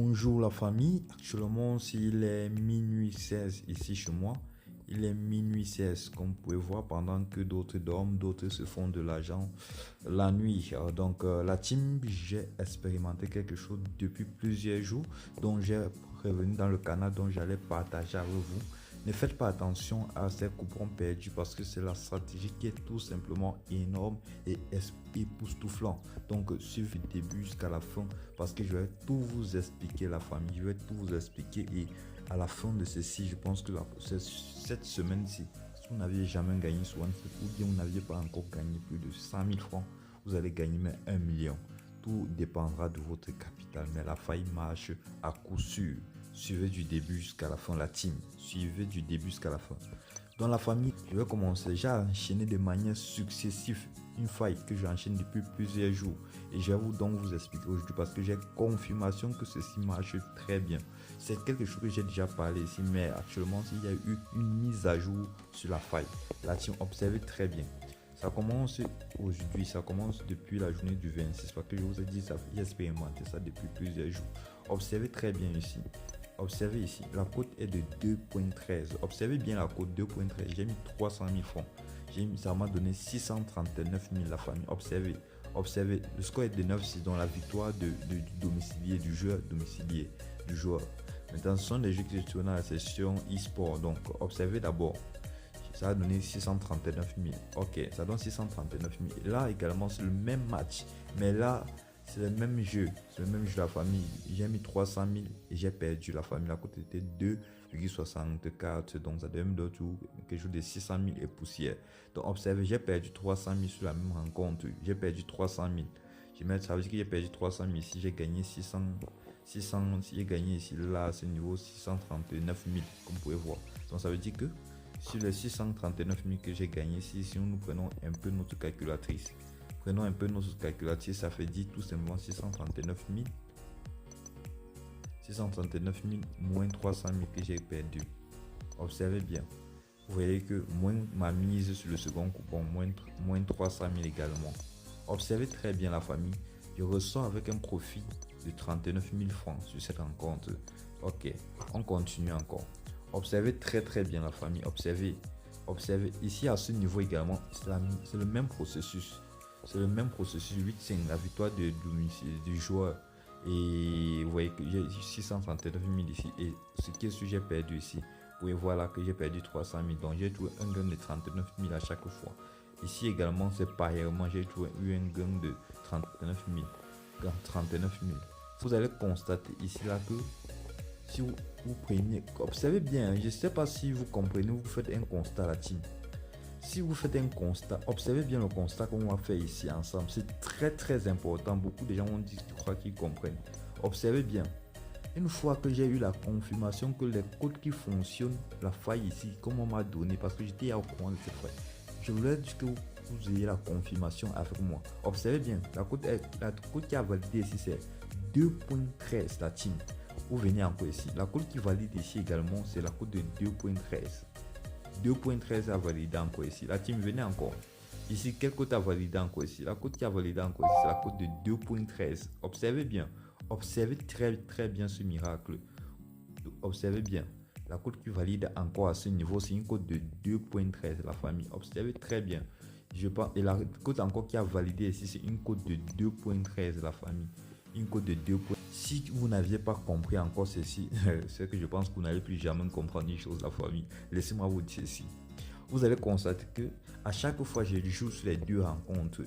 Bonjour la famille, actuellement il est minuit 16 ici chez moi. Il est minuit 16 comme vous pouvez voir pendant que d'autres dorment, d'autres se font de l'argent la nuit. La team, j'ai expérimenté quelque chose depuis plusieurs jours dont j'ai revenu dans le canal dont j'allais partager avec vous. Ne faites pas attention à ces coupons perdus parce que c'est la stratégie qui est tout simplement énorme et époustouflant. Donc suivez du début jusqu'à la fin parce que je vais tout vous expliquer la famille. Je vais tout vous expliquer et à la fin de ceci, je pense que cette semaine-ci, si vous n'aviez jamais gagné sur OneStep ou bien vous n'aviez pas encore gagné plus de 100 000 francs, vous allez gagner même 1 million. Tout dépendra de votre capital, mais la faille marche à coup sûr. Suivez du début jusqu'à la fin la team. Suivez du début jusqu'à la fin. Dans la famille, je vais commencer. J'ai enchaîné de manière successive une faille que j'enchaîne depuis plusieurs jours. Et je vais vous expliquer aujourd'hui parce que j'ai confirmation que ceci marche très bien. C'est quelque chose que j'ai déjà parlé ici, mais actuellement, il y a eu une mise à jour sur la faille. La team, observez très bien. Ça commence aujourd'hui, ça commence depuis la journée du 26 parce que je vous ai dit, j'ai expérimenté ça depuis plusieurs jours. Observez très bien ici. Observez ici, la cote est de 2.13. Observez bien la cote 2.13. J'ai mis 300 000 francs. Ça m'a donné 639 000 la famille. Observez, le score est de 9-6 dans la victoire du domicilier, du joueur domicilier, du joueur. Maintenant, ce sont les jeux qui se trouvent dans la session e-sport. Donc, observez d'abord. Ça a donné 639 000. Ok, ça donne 639 000. Là également, c'est le même match. Mais là, c'est le même jeu. C'est le même jeu de la famille. J'ai mis 300 000 et j'ai perdu la famille. La cote était 2,64. Donc, ça donne quelque chose de 600 000 et poussière. Donc, observez, j'ai perdu 300 000 sur la même rencontre. J'ai perdu 300 000. Ça veut dire que j'ai perdu 300 000 ici. J'ai gagné 600. J'ai gagné ici. Là, à ce niveau, 639 000. Comme vous pouvez voir. Donc, ça veut dire que sur les 639 000 que j'ai gagné, si nous prenons un peu notre calculatrice, ça fait dire tout simplement 639 000 moins 300 000 que j'ai perdu. Observez bien. Vous voyez que moins ma mise sur le second coupon, moins 300 000 également. Observez très bien la famille. Je ressors avec un profit de 39 000 francs sur cette rencontre. Ok, on continue encore. Observez très bien la famille. Observez ici à ce niveau également, c'est le même processus. C'est le même processus 8-5, la victoire du joueur. Et vous voyez que j'ai 639 000 ici. Et ce qui est sûr, j'ai perdu ici. Vous pouvez voir là que j'ai perdu 300 000. Donc j'ai trouvé un gain de 39 000 à chaque fois. Ici également, c'est pareillement, j'ai trouvé un gain de 39 000. Vous allez constater ici là que si vous prenez, observez bien, je ne sais pas si vous comprenez, vous faites un constat la team. Si vous faites un constat, observez bien le constat qu'on va faire ici ensemble. C'est très important. Beaucoup de gens ont dit qu'ils croient qu'ils comprennent. Observez bien. Une fois que j'ai eu la confirmation que les codes qui fonctionnent, la faille ici, comme on m'a donné, parce que j'étais au courant de cette faille, je voulais que vous ayez la confirmation avec moi. Observez bien, la code qui a validé ici, c'est 2.13 la team. Vous venez encore ici. La cote qui valide ici également, c'est la cote de 2.13. 2.13 a validé encore ici. La team, venez encore. Ici, quelle cote a validé encore ici? La cote qui a validé encore ici, c'est la cote de 2.13. Observez bien. Observez très bien ce miracle. Observez bien. La cote qui valide encore à ce niveau, c'est une cote de 2.13, la famille. Observez très bien. Et la cote encore qui a validé ici, c'est une cote de 2.13, la famille. Une cote de 2. Si vous n'aviez pas compris encore ceci, c'est que je pense que vous n'allez plus jamais comprendre une chose, la famille. Laissez-moi vous dire ceci. Vous allez constater que à chaque fois je joue sur les deux rencontres.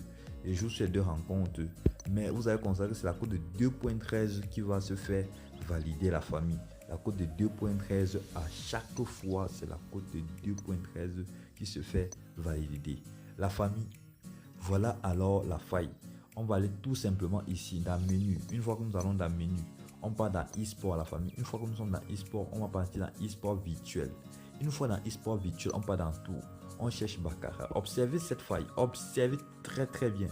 Mais vous allez constater que c'est la cote de 2.13 qui va se faire valider la famille. La cote de 2.13 à chaque fois, c'est la cote de 2.13 qui se fait valider. La famille, voilà alors la faille. On va aller tout simplement ici dans menu. Une fois que nous allons dans menu, on part dans e-sport la famille. Une fois que nous sommes dans e-sport, on va partir dans e-sport virtuel. Une fois dans e-sport virtuel, on part dans tout. On cherche Baccarat. Observez cette faille. Observez très bien.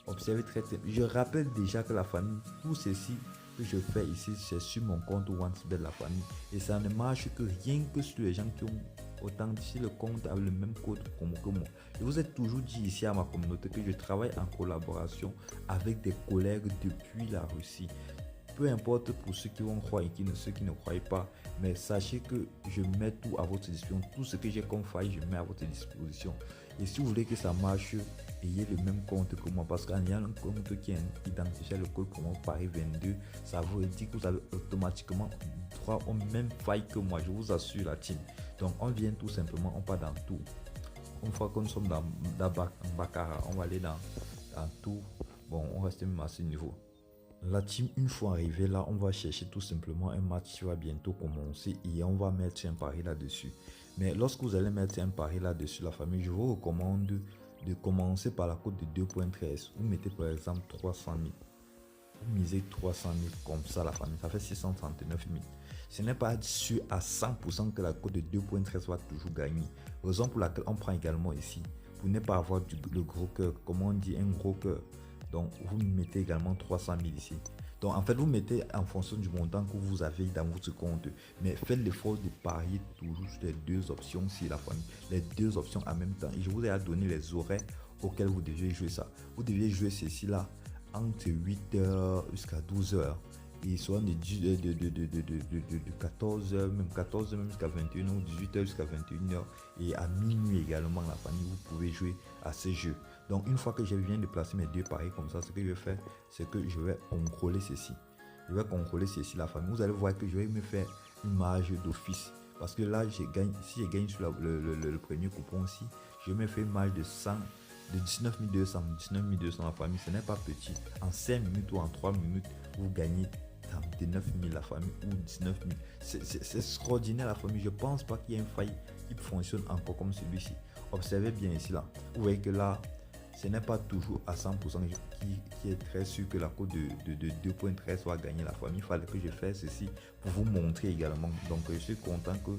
Observez très. Je rappelle déjà que la famille, tout ceci que je fais ici, c'est sur mon compte OneStep de la famille. Et ça ne marche que rien que sur les gens qui ont authentifié le compte avec le même code que moi. Je vous ai toujours dit ici à ma communauté que je travaille en collaboration avec des collègues depuis la Russie. Peu importe pour ceux qui vont croire et ceux qui ne croient pas, mais sachez que je mets tout à votre disposition. Tout ce que j'ai comme faille, je mets à votre disposition. Et si vous voulez que ça marche, ayez le même compte que moi. Parce qu'en ayant un compte qui identifie le code promo Paris 22, ça vous dit que vous avez automatiquement droit aux mêmes failles que moi. Je vous assure la team. Donc on vient tout simplement, on part dans tout. Une fois que nous sommes dans Baccarat, on va aller dans tout. Bon, on reste même à ce niveau. La team, une fois arrivé là, on va chercher tout simplement un match qui va bientôt commencer et on va mettre un pari là-dessus. Mais lorsque vous allez mettre un pari là-dessus, la famille, je vous recommande de commencer par la cote de 2.13. Vous mettez par exemple 300 000. Vous misez 300 000 comme ça, la famille, ça fait 639 000. Ce n'est pas sûr à 100% que la cote de 2.13 va toujours gagner. Raison pour laquelle on prend également ici, pour ne pas avoir le gros cœur, comme on dit, un gros cœur. Donc, vous mettez également 300 000 ici. Donc, en fait, vous mettez en fonction du montant que vous avez dans votre compte. Mais faites l'effort de parier toujours sur les deux options si la famille. Les deux options en même temps. Et je vous ai donné les horaires auxquels vous deviez jouer ça. Vous deviez jouer ceci là entre 8h jusqu'à 12h. Et soit de 14h, même 14h même jusqu'à 21h ou 18h jusqu'à 21h. Et à minuit également, la famille, vous pouvez jouer à ce jeu. Donc, une fois que je viens de placer mes deux paris comme ça, ce que je vais faire, c'est que je vais contrôler ceci. Je vais contrôler ceci, la famille. Vous allez voir que je vais me faire une marge d'office. Parce que là, si je gagne sur le premier coupon aussi, je me fais une marge de 100, de 19 200. 19 200 la famille, ce n'est pas petit. En 5 minutes ou en 3 minutes, vous gagnez 39 000 la famille ou 19 000. C'est extraordinaire la famille. Je ne pense pas qu'il y ait une faille qui fonctionne encore comme celui-ci. Observez bien ici là. Vous voyez que là, ce n'est pas toujours à 100% qui est très sûr que la cote de 2.13 va gagner la famille. Il fallait que je fasse ceci pour vous montrer également. Donc je suis content que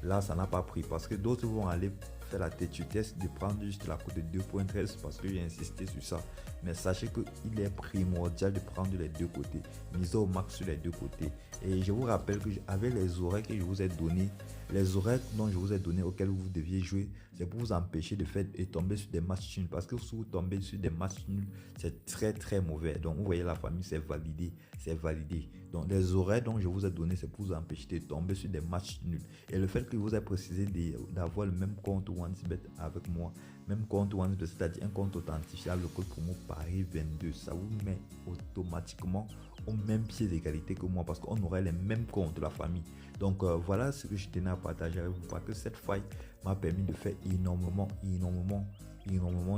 là ça n'a pas pris parce que d'autres vont aller faire la tête de prendre juste la cote de 2.13 parce que j'ai insisté sur ça. Mais sachez qu'il est primordial de prendre les deux côtés, miser au max sur les deux côtés. Et je vous rappelle que avec les horaires que je vous ai donnés, les horaires dont je vous ai donné auxquels vous deviez jouer, c'est pour vous empêcher de faire et tomber sur des matchs nuls. Parce que si vous tombez sur des matchs nuls, c'est très très mauvais. Donc vous voyez la famille, c'est validé, c'est validé. Donc les horaires dont je vous ai donné, c'est pour vous empêcher de tomber sur des matchs nuls. Et le fait que je vous ai précisé d'avoir le même compte OneXBet avec moi, même compte OneXBet, c'est-à-dire un compte authentifiable, le code promo Paris 22, ça vous met automatiquement au même pied d'égalité que moi parce qu'on aurait les mêmes comptes de la famille. Donc voilà ce que je tenais à partager avec vous parce que cette faille m'a permis de faire énormément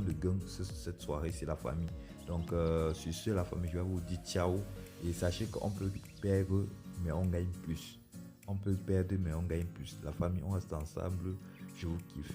de gains cette soirée, c'est la famille. Donc sur ce, la famille, je vais vous dire ciao et sachez qu'on peut perdre mais on gagne plus. On peut perdre mais on gagne plus. La famille, on reste ensemble. Je vous kiffe.